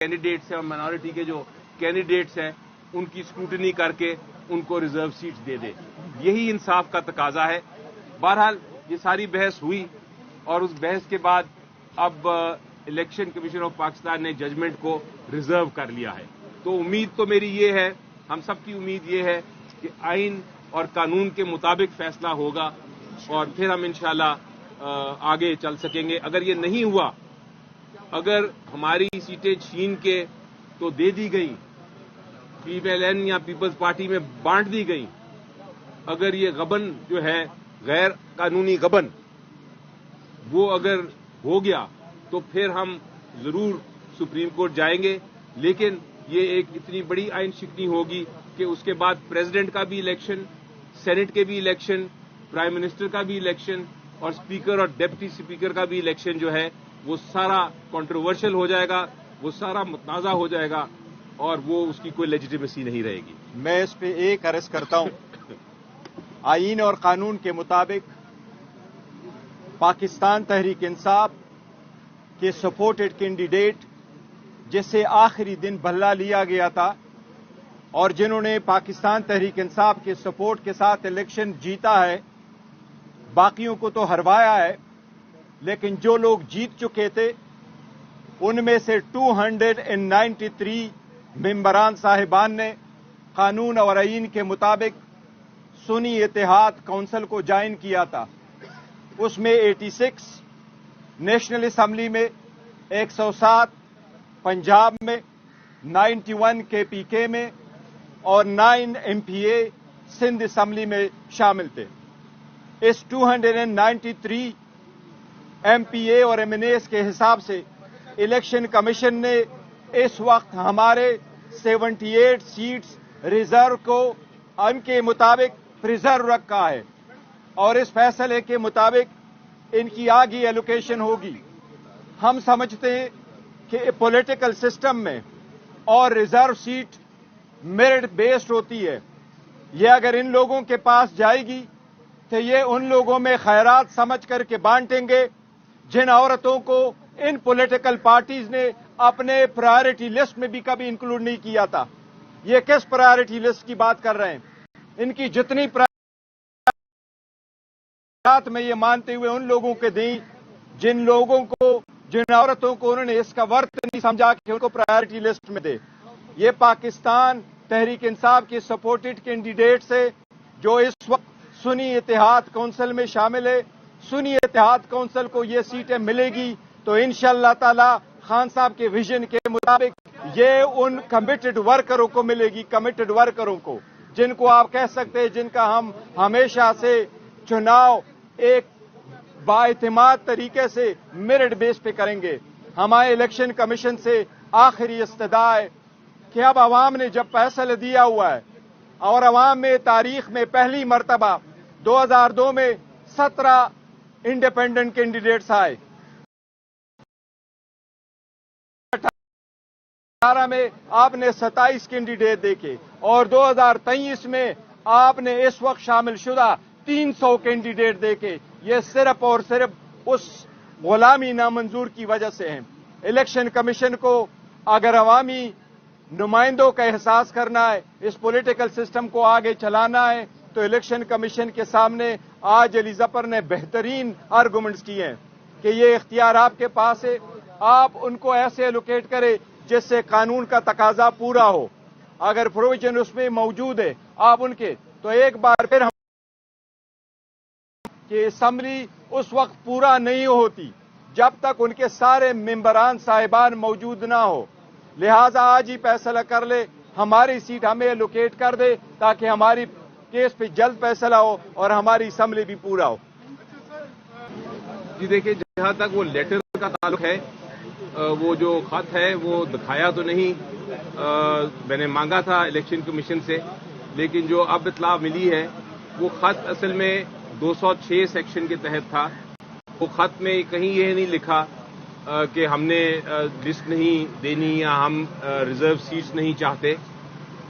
Candidates ہیں اور minority کے جو کینڈیڈیٹس ہیں ان کی اسکروٹنی کر کے ان کو ریزرو سیٹس دے دے. یہی انصاف کا تقاضا ہے. بہرحال یہ ساری بحث ہوئی اور اس بحث کے بعد اب الیکشن کمیشن آف پاکستان نے ججمنٹ کو ریزرو کر لیا ہے. تو امید تو میری یہ ہے, ہم سب کی امید یہ ہے کہ آئین اور قانون کے مطابق فیصلہ ہوگا اور پھر ہم انشاءاللہ آگے چل سکیں گے. اگر یہ نہیں ہوا, اگر ہماری سیٹیں چھین کے تو دے دی گئی, PMLN یا پیپلز پارٹی میں بانٹ دی گئی, اگر یہ غبن جو ہے غیر قانونی غبن وہ اگر ہو گیا تو پھر ہم ضرور سپریم کورٹ جائیں گے. لیکن یہ ایک اتنی بڑی آئین شکنی ہوگی کہ اس کے بعد پریزیڈنٹ کا بھی الیکشن, سینٹ کے بھی الیکشن, پرائم منسٹر کا بھی الیکشن اور اسپیکر اور ڈپٹی اسپیکر کا بھی الیکشن جو ہے وہ سارا کنٹروورشل ہو جائے گا, وہ سارا متنازع ہو جائے گا اور وہ اس کی کوئی لیجیٹیمیسی نہیں رہے گی. میں اس پہ ایک عرض کرتا ہوں, آئین اور قانون کے مطابق پاکستان تحریک انصاف کے سپورٹڈ کینڈیڈیٹ جسے آخری دن بھلا لیا گیا تھا اور جنہوں نے پاکستان تحریک انصاف کے سپورٹ کے ساتھ الیکشن جیتا ہے, باقیوں کو تو ہروایا ہے, لیکن جو لوگ جیت چکے تھے ان میں سے 293 ممبران صاحبان نے قانون اور آئین کے مطابق سنی اتحاد کونسل کو جوائن کیا تھا. اس میں 86 نیشنل اسمبلی میں, 107 پنجاب میں, 91 KPK میں اور 9 MPA سندھ اسمبلی میں شامل تھے. اس 293 MPA اور MNAs کے حساب سے الیکشن کمیشن نے اس وقت ہمارے 78 سیٹس ریزرو کو ان کے مطابق پریزرو رکھا ہے اور اس فیصلے کے مطابق ان کی آگے ایلوکیشن ہوگی. ہم سمجھتے ہیں کہ پولیٹیکل سسٹم میں اور ریزرو سیٹ میرٹ بیسڈ ہوتی ہے. یہ اگر ان لوگوں کے پاس جائے گی تو یہ ان لوگوں میں خیرات سمجھ کر کے بانٹیں گے جن عورتوں کو ان پولیٹیکل پارٹیز نے اپنے پرائرٹی لسٹ میں بھی کبھی انکلوڈ نہیں کیا تھا. یہ کس پرائرٹی لسٹ کی بات کر رہے ہیں؟ ان کی جتنی میں یہ مانتے ہوئے ان لوگوں کے دیں جن عورتوں کو انہوں نے اس کا ورت نہیں سمجھا کہ ان کو پرائرٹی لسٹ میں دے. یہ پاکستان تحریک انصاف کے سپورٹڈ کینڈیڈیٹس ہے جو اس وقت سنی اتحاد کونسل میں شامل ہے. سنی اتحاد کونسل کو یہ سیٹیں ملے گی تو انشاءاللہ تعالی خان صاحب کے ویژن کے مطابق یہ ان کمیٹڈ ورکروں کو ملے گی, کمیٹڈ ورکروں کو جن کو آپ کہہ سکتے ہیں جن کا ہم ہمیشہ سے چناؤ ایک بااعتماد طریقے سے میرٹ بیس پہ کریں گے. ہمارے الیکشن کمیشن سے آخری استدعا ہے کہ اب عوام نے جب فیصلہ دیا ہوا ہے اور عوام میں تاریخ میں پہلی مرتبہ 2002 میں 17 انڈیپینڈنٹ کینڈیڈیٹس آئے, 2018 میں آپ نے 27 کینڈیڈیٹ دیکھے اور 2023 میں آپ نے اس وقت شامل شدہ 300 کینڈیڈیٹ دیکھے. یہ صرف اور صرف اس غلامی نامنظور کی وجہ سے ہیں. الیکشن کمیشن کو اگر عوامی نمائندوں کا احساس کرنا ہے, اس پولیٹیکل سسٹم کو آگے چلانا ہے, تو الیکشن کمیشن کے سامنے آج علی ظفر نے بہترین آرگومنٹس کیے ہیں کہ یہ اختیار آپ کے پاس ہے. آپ ان کو ایسے ایلوکیٹ کرے جس سے قانون کا تقاضا پورا ہو. اگر پروویژن اس میں موجود ہے آپ ان کے, تو ایک بار پھر ہم کہ اسمبلی اس وقت پورا نہیں ہوتی جب تک ان کے سارے ممبران صاحبان موجود نہ ہو. لہذا آج ہی فیصلہ کر لے, ہماری سیٹ ہمیں ایلوکیٹ کر دے تاکہ ہماری کیس پہ جلد فیصلہ ہو اور ہماری اسمبلی بھی پورا ہو. جی دیکھیں, جہاں تک وہ لیٹر کا تعلق ہے, وہ جو خط ہے وہ دکھایا تو نہیں, میں نے مانگا تھا الیکشن کمیشن سے, لیکن جو اب اطلاع ملی ہے وہ خط اصل میں 206 سیکشن کے تحت تھا. وہ خط میں کہیں یہ نہیں لکھا کہ ہم نے لسٹ نہیں دینی یا ہم ریزرو سیٹس نہیں چاہتے.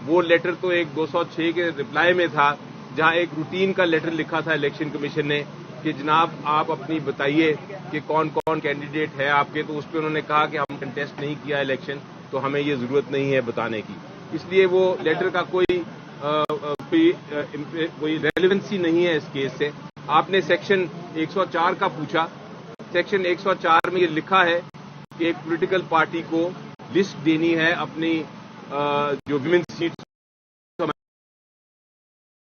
وہ لیٹر تو ایک 206 کے رپلائی میں تھا جہاں ایک روٹین کا لیٹر لکھا تھا الیکشن کمیشن نے کہ جناب آپ اپنی بتائیے کہ کون کون کینڈیڈیٹ ہے آپ کے. تو اس پہ انہوں نے کہا کہ ہم کنٹیسٹ نہیں کیا الیکشن. تو ہمیں یہ ضرورت نہیں ہے بتانے کی. اس لیے وہ لیٹر کا کوئی ریلیونسی نہیں ہے اس کیس سے. آپ نے سیکشن 104 کا پوچھا. سیکشن 104 میں یہ لکھا ہے کہ ایک پولیٹیکل پارٹی کو لسٹ دینی ہے اپنی جو ویمن سیٹس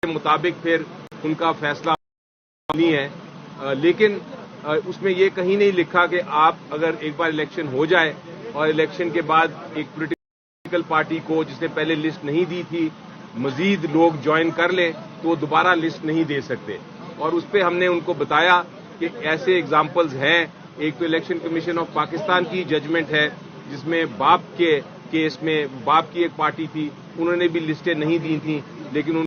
کے مطابق پھر ان کا فیصلہ نہیں ہے. لیکن اس میں یہ کہیں نہیں لکھا کہ آپ اگر ایک بار الیکشن ہو جائے اور الیکشن کے بعد ایک پولیٹیکل پارٹی کو جس نے پہلے لسٹ نہیں دی تھی مزید لوگ جوائن کر لیں تو وہ دوبارہ لسٹ نہیں دے سکتے. اور اس پہ ہم نے ان کو بتایا کہ ایسے ایگزامپلز ہیں. ایک تو الیکشن کمیشن آف پاکستان کی ججمنٹ ہے جس میں باپ کے کیس میں باپ کی ایک پارٹی تھی, انہوں نے بھی لسٹیں نہیں دی تھیں لیکن ان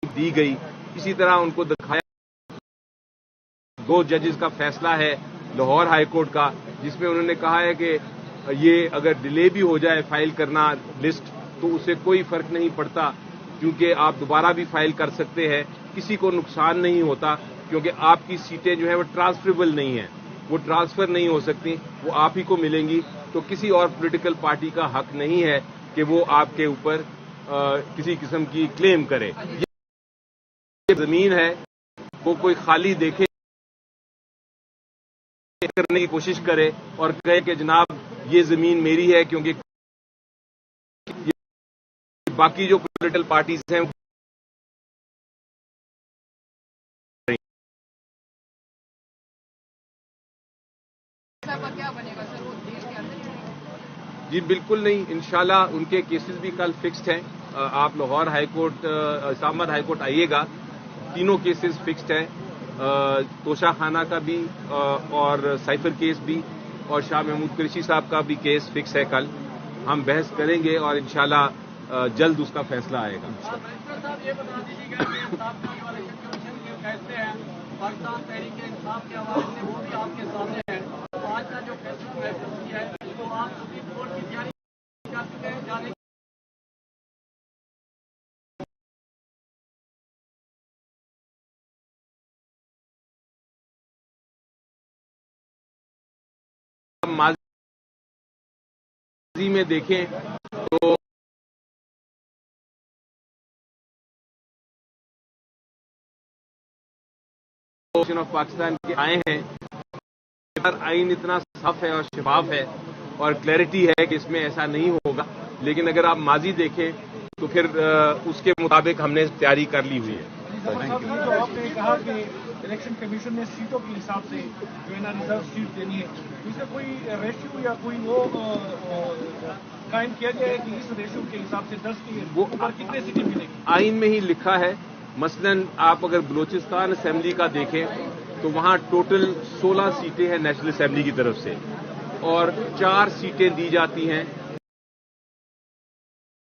دی گئی. اسی طرح ان کو دکھایا 2 ججز کا فیصلہ ہے لاہور ہائی کورٹ کا جس میں انہوں نے کہا ہے کہ یہ اگر ڈیلے بھی ہو جائے فائل کرنا لسٹ تو اسے کوئی فرق نہیں پڑتا کیونکہ آپ دوبارہ بھی فائل کر سکتے ہیں, کسی کو نقصان نہیں ہوتا کیونکہ آپ کی سیٹیں جو ہیں وہ ٹرانسفریبل نہیں ہیں, وہ ٹرانسفر نہیں ہو سکتی, وہ آپ ہی کو ملیں گی. تو کسی اور پولیٹیکل پارٹی کا حق نہیں ہے کہ وہ آپ کے اوپر کسی قسم کی کلیم کرے. یہ زمین ہے وہ کوئی خالی دیکھے کرنے کی کوشش کرے اور کہے کہ جناب یہ زمین میری ہے کیونکہ باقی جو پولیٹیکل پارٹیز ہیں جی بالکل نہیں. انشاءاللہ ان کے کیسز بھی کل فکسڈ ہیں. آپ لاہور ہائی کورٹ اسلام آباد ہائی کورٹ آئیے گا, تینوں کیسز فکسڈ ہیں. توشہ خانہ کا بھی اور سائفر کیس بھی اور شاہ محمود قریشی صاحب کا بھی کیس فکس ہے. کل ہم بحث کریں گے اور انشاءاللہ جلد اس کا فیصلہ آئے گا. پاکستان تحریک انصاف کے حوالے سے وہ بھی آپ کے سامنے ہے. آج کا جو فیصلہ محفوظ کیا ہے تو آپ سپریم کورٹ کی تیاری کر چکے ہیں جانے ماضی میں دیکھیں تو آف پاکستان کے آئے ہیں. آئین اتنا صاف ہے اور شفاف ہے اور کلیئرٹی ہے کہ اس میں ایسا نہیں ہوگا. لیکن اگر آپ ماضی دیکھیں تو پھر اس کے مطابق ہم نے تیاری کر لی ہوئی ہے. جو آپ نے کہا کہ الیکشن کمیشن نے سیٹوں کے حساب سے جو ہے نا ریزرو سیٹ دینی ہے, اس کا کوئی ریشیو یا کوئی وہ قائم کیا گیا ہے کہ اس ریشیو کے حساب سے 10 کی وہ کتنے سیٹیں ملیں گی؟ آئین میں ہی لکھا ہے. مثلاً آپ اگر بلوچستان اسمبلی کا دیکھیں تو وہاں ٹوٹل 16 سیٹیں ہیں نیشنل اسمبلی کی طرف سے اور 4 سیٹیں دی جاتی ہیں